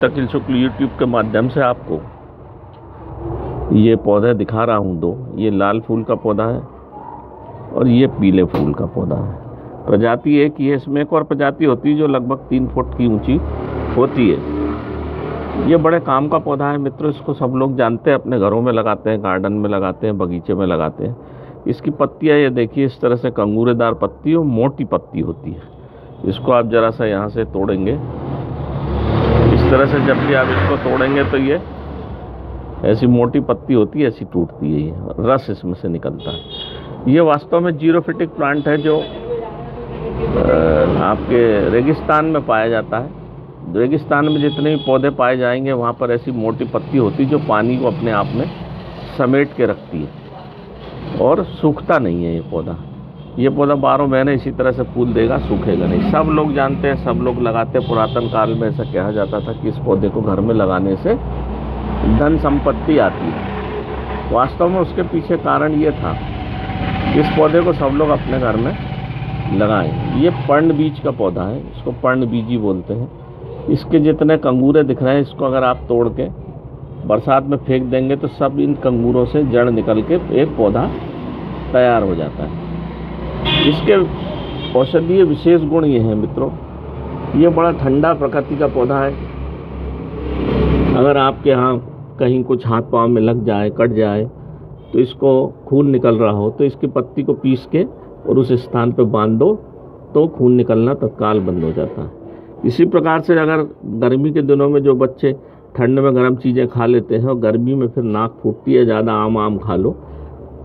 शकील शुक्ल YouTube के माध्यम से आपको ये पौधे दिखा रहा हूँ दो। ये लाल फूल का पौधा है और ये पीले फूल का पौधा है। प्रजाति एक ही है। इसमें एक और प्रजाति होती है जो लगभग 3 फुट की ऊंची होती है। ये बड़े काम का पौधा है मित्रों। इसको सब लोग जानते हैं, अपने घरों में लगाते हैं, गार्डन में लगाते हैं, बगीचे में लगाते हैं। इसकी पत्तियाँ ये देखिए, इस तरह से कंगूरेदार पत्ती और मोटी पत्ती होती है। इसको आप ज़रा सा यहाँ से तोड़ेंगे, इस तरह से जब भी आप इसको तोड़ेंगे तो ये ऐसी मोटी पत्ती होती है, ऐसी टूटती है, ये रस इसमें से निकलता है। ये वास्तव में जीरोफिटिक प्लांट है जो आपके रेगिस्तान में पाया जाता है। रेगिस्तान में जितने भी पौधे पाए जाएंगे वहाँ पर ऐसी मोटी पत्ती होती है जो पानी को अपने आप में समेट के रखती है और सूखता नहीं है ये पौधा। ये पौधा 12 महीने इसी तरह से फूल देगा, सूखेगा नहीं। सब लोग जानते हैं, सब लोग लगाते हैं। पुरातन काल में ऐसा कहा जाता था कि इस पौधे को घर में लगाने से धन संपत्ति आती है। वास्तव में उसके पीछे कारण ये था कि इस पौधे को सब लोग अपने घर में लगाएं। ये पर्णबीज का पौधा है, इसको पर्णबीजी बोलते हैं। इसके जितने कंगूरे दिख रहे हैं, इसको अगर आप तोड़ के बरसात में फेंक देंगे तो सब इन कंगूरों से जड़ निकल के एक पौधा तैयार हो जाता है। इसके औषधीय विशेष गुण ये हैं मित्रों, ये बड़ा ठंडा प्रकृति का पौधा है। अगर आपके यहाँ कहीं कुछ हाथ पाँव में लग जाए, कट जाए, तो इसको खून निकल रहा हो तो इसकी पत्ती को पीस के और उस स्थान पर बांध दो तो खून निकलना तत्काल बंद हो जाता है। इसी प्रकार से अगर गर्मी के दिनों में जो बच्चे ठंड में गर्म चीज़ें खा लेते हैं और गर्मी में फिर नाक फूटती है, ज़्यादा आम खा लो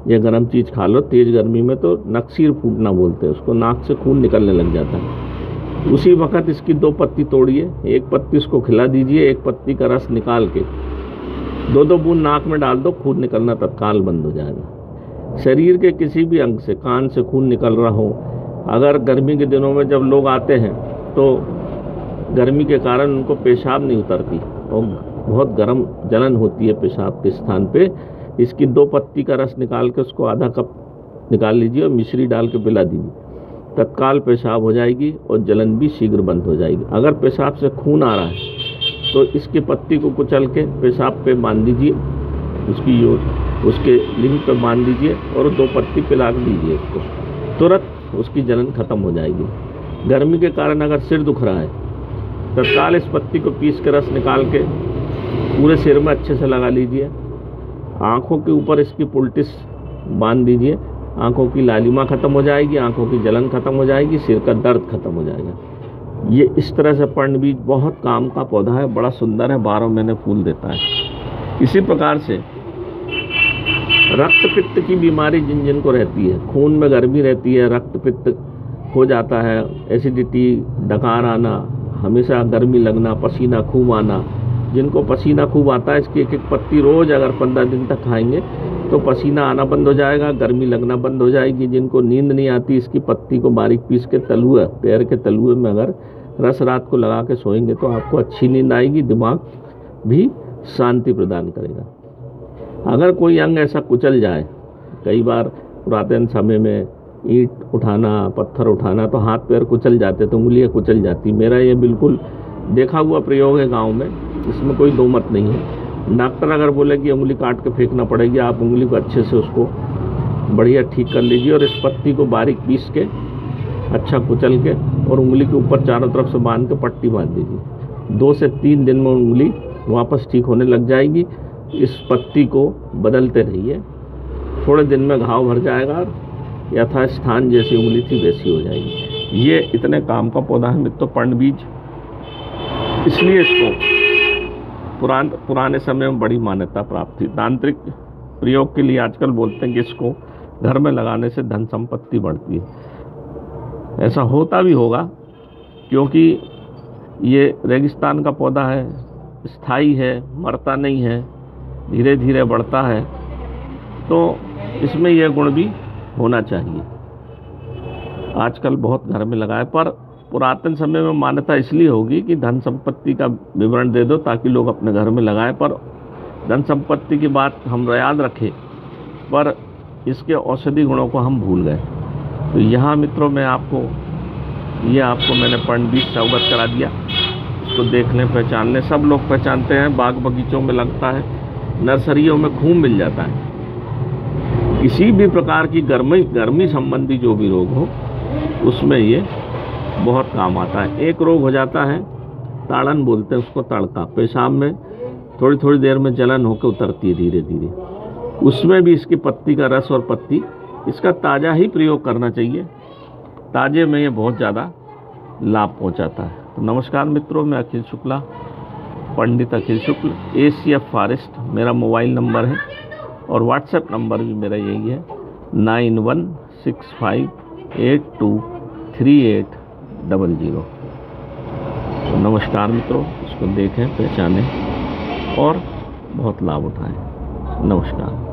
या गर्म चीज़ खा लो तेज़ गर्मी में, तो नक्सीर फूटना बोलते हैं उसको, नाक से खून निकलने लग जाता है। उसी वक्त इसकी 2 पत्ती तोड़िए, एक पत्ती उसको खिला दीजिए, एक पत्ती का रस निकाल के 2-2 बूंद नाक में डाल दो, खून निकलना तत्काल बंद हो जाएगा। शरीर के किसी भी अंग से, कान से खून निकल रहा हो, अगर गर्मी के दिनों में जब लोग आते हैं तो गर्मी के कारण उनको पेशाब नहीं उतरती और बहुत गर्म जलन होती है पेशाब के स्थान पे, इसकी 2 पत्ती का रस निकाल के उसको आधा कप निकाल लीजिए और मिश्री डाल के पिला दीजिए, तत्काल पेशाब हो जाएगी और जलन भी शीघ्र बंद हो जाएगी। अगर पेशाब से खून आ रहा है तो इसकी पत्ती को कुचल के पेशाब पे बांध दीजिए, उसके लिंग पे बांध दीजिए और 2 पत्ती पिला दीजिए उसको, तुरंत उसकी जलन खत्म हो जाएगी। गर्मी के कारण अगर सिर दुख रहा है, तत्काल इस पत्ती को पीस के रस निकाल के पूरे सिर में अच्छे से लगा लीजिए। आँखों के ऊपर इसकी पुलटिस बांध दीजिए, आँखों की लालिमा खत्म हो जाएगी, आँखों की जलन खत्म हो जाएगी, सिर का दर्द खत्म हो जाएगा। ये इस तरह से पर्णबीज बहुत काम का पौधा है, बड़ा सुंदर है, 12 महीने फूल देता है। इसी प्रकार से रक्त पित्त की बीमारी जिन जिन को रहती है, खून में गर्मी रहती है, रक्त पित्त हो जाता है, एसिडिटी, डकार आना, हमेशा गर्मी लगना, पसीना खूब आना, जिनको पसीना खूब आता है, इसकी 1-1 पत्ती रोज़ अगर 15 दिन तक खाएंगे तो पसीना आना बंद हो जाएगा, गर्मी लगना बंद हो जाएगी। जिनको नींद नहीं आती, इसकी पत्ती को बारीक पीस के तलुए, पैर के तलुए में अगर रस रात को लगा के सोएंगे तो आपको अच्छी नींद आएगी, दिमाग भी शांति प्रदान करेगा। अगर कोई अंग ऐसा कुचल जाए, कई बार पुरातन समय में ईंट उठाना, पत्थर उठाना तो हाथ पैर कुचल जाते, तो उंगलियाँ कुचल जाती। मेरा ये बिल्कुल देखा हुआ प्रयोग है गाँव में, इसमें कोई दो मत नहीं है। डॉक्टर अगर बोले कि उंगली काट के फेंकना पड़ेगी, आप उंगली को अच्छे से उसको बढ़िया ठीक कर लीजिए और इस पत्ती को बारीक पीस के अच्छा कुचल के और उंगली के ऊपर चारों तरफ से बांध के पट्टी बांध दीजिए। 2 से 3 दिन में उंगली वापस ठीक होने लग जाएगी। इस पत्ती को बदलते रहिए, थोड़े दिन में घाव भर जाएगा, यथास्थान जैसी उंगली थी वैसी हो जाएगी। ये इतने काम का पौधा है मित्रों पर्णबीज, इसलिए इसको पुराने समय में बड़ी मान्यता प्राप्त थी। तांत्रिक प्रयोग के लिए आजकल बोलते हैं कि इसको घर में लगाने से धन संपत्ति बढ़ती है। ऐसा होता भी होगा क्योंकि ये रेगिस्तान का पौधा है, स्थायी है, मरता नहीं है, धीरे धीरे बढ़ता है, तो इसमें यह गुण भी होना चाहिए। आजकल बहुत घर में लगाए, पर पुरातन समय में मान्यता इसलिए होगी कि धन संपत्ति का विवरण दे दो ताकि लोग अपने घर में लगाएं, पर धन संपत्ति की बात हम याद रखें पर इसके औषधि गुणों को हम भूल गए। तो यहाँ मित्रों मैं आपको मैंने पर्णबीज से अवगत करा दिया। इसको देख लें, पहचान लें। सब लोग पहचानते हैं, बाग बगीचों में लगता है, नर्सरियों में खूब मिल जाता है। किसी भी प्रकार की गर्मी संबंधी जो भी रोग हो उसमें ये बहुत काम आता है। एक रोग हो जाता है ताड़न बोलते हैं उसको, तड़का, पेशाब में थोड़ी थोड़ी देर में जलन होकर उतरती है धीरे धीरे, उसमें भी इसकी पत्ती का रस और पत्ती इसका ताज़ा ही प्रयोग करना चाहिए। ताज़े में ये बहुत ज़्यादा लाभ पहुंचाता है। तो नमस्कार मित्रों, मैं अखिल शुक्ला, पंडित अखिल शुक्ल, एसीएफ फॉरेस्ट मेरा मोबाइल नंबर है और व्हाट्सएप नंबर भी मेरा यही है 9165823800। तो नमस्कार मित्रों, इसको देखें, पहचानें और बहुत लाभ उठाएं। नमस्कार।